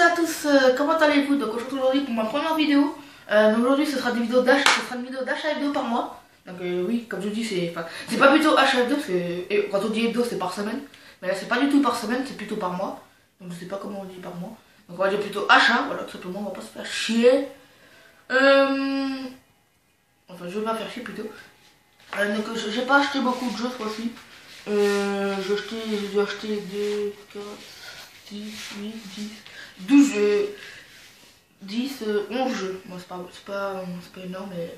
et à tous, comment allez-vous? Donc aujourd'hui pour ma première vidéo. Aujourd'hui ce sera une vidéo d'achat hebdo par mois. Donc oui, comme je dis, c'est pas plutôt achat hebdo, quand on dit hebdo c'est par semaine. Mais là c'est pas du tout par semaine, c'est plutôt par mois. Donc je sais pas comment on dit par mois. Donc on va dire plutôt achat, voilà, tout simplement, on va pas se faire chier. Enfin je vais pas faire chier plutôt. Donc j'ai pas acheté beaucoup de jeux ce fois-ci. J'ai acheté 2, 4, 6, 8, 10, 12 jeux, 10, 11 jeux. Bon, c'est pas énorme, mais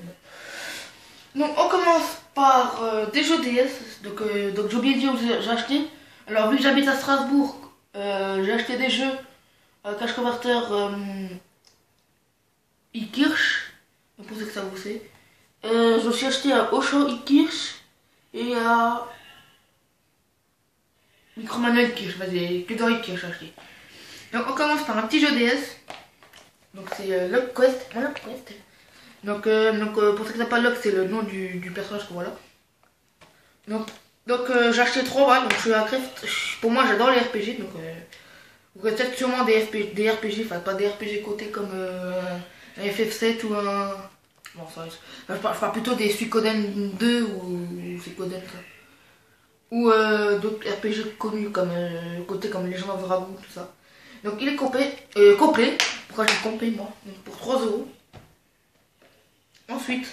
bon. Donc on commence par des jeux DS. Donc j'ai oublié de dire où j'ai acheté. Alors vu que j'habite à Strasbourg, j'ai acheté des jeux Cash Converter e-Kirsch. Pour ceux que ça vous sait. Je me suis acheté à Auchan e-Kirsch et à Micromanuel Kirsch, vas-y, que dans Kirsch j'ai acheté. Donc on commence par un petit jeu DS. Donc c'est Lock Quest. Donc pour ceux qui n'ont pas Lock, c'est le nom du personnage que voilà. Donc j'ai acheté 3 balles. Donc je suis à Creft. Pour moi j'adore les RPG. Donc vous connaissez sûrement des RPG, enfin pas des RPG cotés comme un FF7 ou un. Bon ça, je parle plutôt des Suikoden 2 ou Suikoden ça. Ou d'autres RPG connus comme côté comme Legend of Dragon, tout ça. Donc il est complet. Pourquoi j'ai complet moi? Donc, pour 3 €. Ensuite,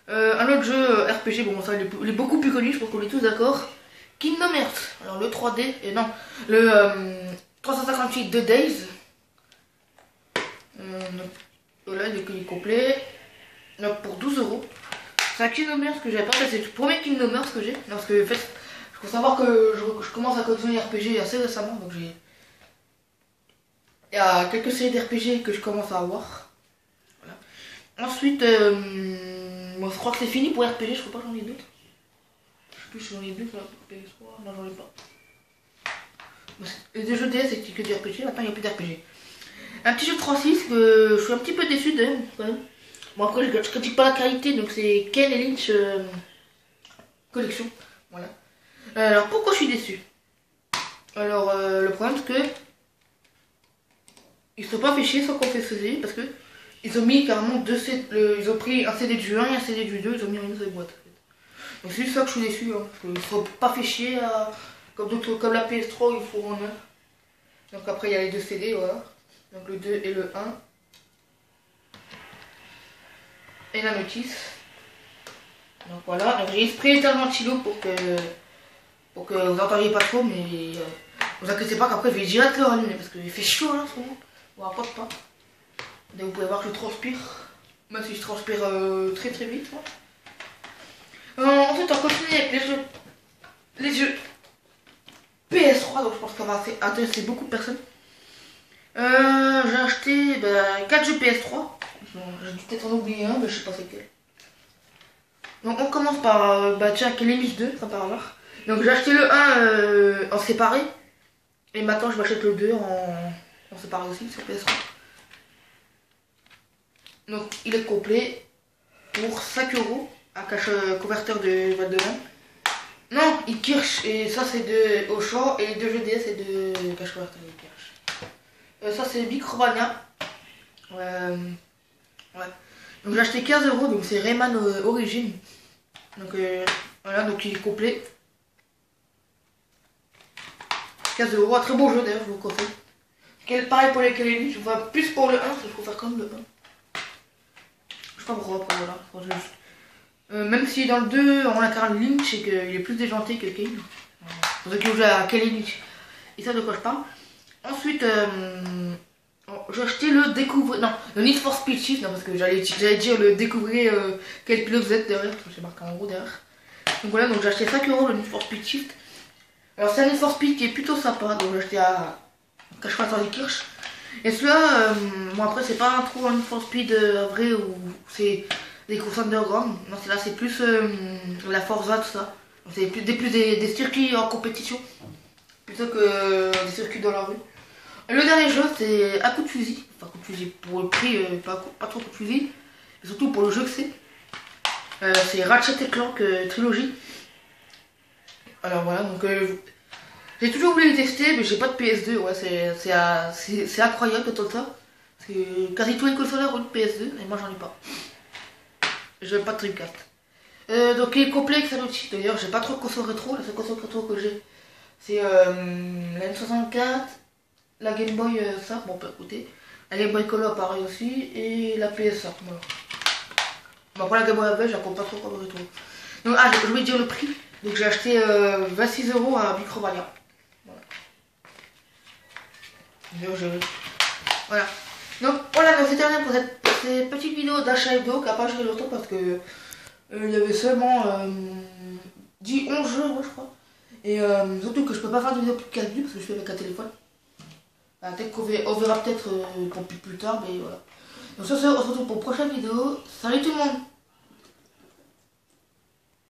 un autre jeu RPG, bon ça il est beaucoup plus connu, je pense qu'on est tous d'accord. Kingdom Hearts. Alors le 3D, et non, le 358 de Days. Voilà, il est complet. Donc pour 12 €. C'est un Kingdom Hearts que j'avais pas fait, c'est le premier Kingdom Hearts que j'ai. Parce que en fait, faut savoir que je commence à collectionner RPG assez récemment, donc il y a quelques séries d'RPG que je commence à avoir. Voilà. Ensuite, moi je crois que c'est fini pour RPG, je crois pas j'en ai d'autres. Je sais plus si j'en ai d'autres là pour PS3, non j'en ai pas. Les jeux DS c'est que du RPG, maintenant il n'y a plus d'RPG. Un petit jeu de 3.6 que je suis un petit peu déçu de quand même. Bon après je critique pas la qualité, donc c'est Ken et Lynch collection. Voilà. Alors pourquoi je suis déçu? Alors le problème c'est que ils se sont pas fait chier sans qu'on fait ce CD parce que ils ont mis carrément deux CD, ils ont pris un CD du 1 et un CD du 2, ils ont mis une seule boîte. En fait. Donc c'est juste ça que je suis déçu, hein, parce qu'ils ne sont pas fait chier comme d'autres, comme la PS3 il faut en un. Donc après il y a les deux CD, voilà. Donc le 2 et le 1. Et la notice. Donc voilà, donc j'ai exprès tellement stylo pour que vous entendiez pas trop, mais vous inquiétez pas qu'après je vais direct le rallumer parce qu'il fait chaud là en ce moment. On va pas. Et vous pouvez voir que je transpire, même si je transpire très vite. Ensuite on continue avec les jeux PS3, donc je pense qu'on va intéresser beaucoup de personnes. J'ai acheté 4 jeux PS3. J'ai dû peut-être en oublier un, mais je sais pas c'est quel. Donc on commence par Kellymis 2, ça par hasard. Donc j'ai acheté le 1 en séparé. Et maintenant je m'achète le 2 en séparé aussi sur PS3. Donc il est complet pour 5 € à cache converteur de Val de Rhin. Non, il Kirsch et ça c'est de Auchan et les deux jeux DS c'est de cache converteur de Kirsch. Ça c'est Micromania. Ouais. Donc j'ai acheté 15 €, donc c'est Rayman Origin. Donc voilà, donc il est complet. 15 €, un très beau jeu d'ailleurs, je vous conseille. Pareil pour les Kelly, je vois plus pour le 1, parce que je préfère quand même le 1. Je sais pas pourquoi, voilà. Même si dans le 2 on incarne Lynch et qu'il est plus déjanté que Kelly. Pour ceux qui ont joué à Kelly Lynch, ils savent de quoi je parle. Ensuite, j'ai acheté le Need for Speed Shift, non, parce que j'allais dire le découvrir quel pilote vous êtes derrière, parce que j'ai marqué en gros derrière. Donc voilà, donc j'ai acheté 5 € le Need for Speed Shift. Alors c'est un Need for Speed qui est plutôt sympa, donc j'ai acheté à Cache pas les Kirsch. Et celui-là, bon après c'est pas trop un Need for Speed vrai où c'est des courses underground, non là c'est plus la Forza tout ça. C'est plus des circuits en compétition, plutôt que des circuits dans la rue. Le dernier jeu c'est à coup de fusil, enfin coup de fusil pour le prix, pas trop coup de fusil, et surtout pour le jeu que c'est Ratchet & Clank Trilogy. Alors voilà, donc J'ai toujours voulu les tester, mais j'ai pas de PS2. Ouais, c'est incroyable de tout ça. Parce que quasi tous les consoleurs ont une PS2, et moi j'en ai pas. J'ai pas de Dreamcast. Donc il est complet avec sa outil. D'ailleurs, j'ai pas trop de console rétro. La seule console rétro que j'ai, c'est la N64, la Game Boy, ça, bon, on peut écouter. La Game Boy Color, pareil aussi, et la PS1. Voilà. Bon, pour la Game Boy Advance, je la compte pas trop comme rétro. Donc, je voulais dire le prix. Donc, j'ai acheté 26 € à Micromania. Voilà. Donc, voilà, donc c'est terminé pour cette petite vidéo d'achat hebdo qui n'a pas duré longtemps parce que il y avait seulement 11 jeux, je crois. Et surtout que je peux pas faire de vidéo plus de 4 vues parce que je fais avec un téléphone. Peut-être qu'on verra peut-être plus tard, mais voilà. Donc sur ce, on se retrouve pour une prochaine vidéo. Salut tout le monde!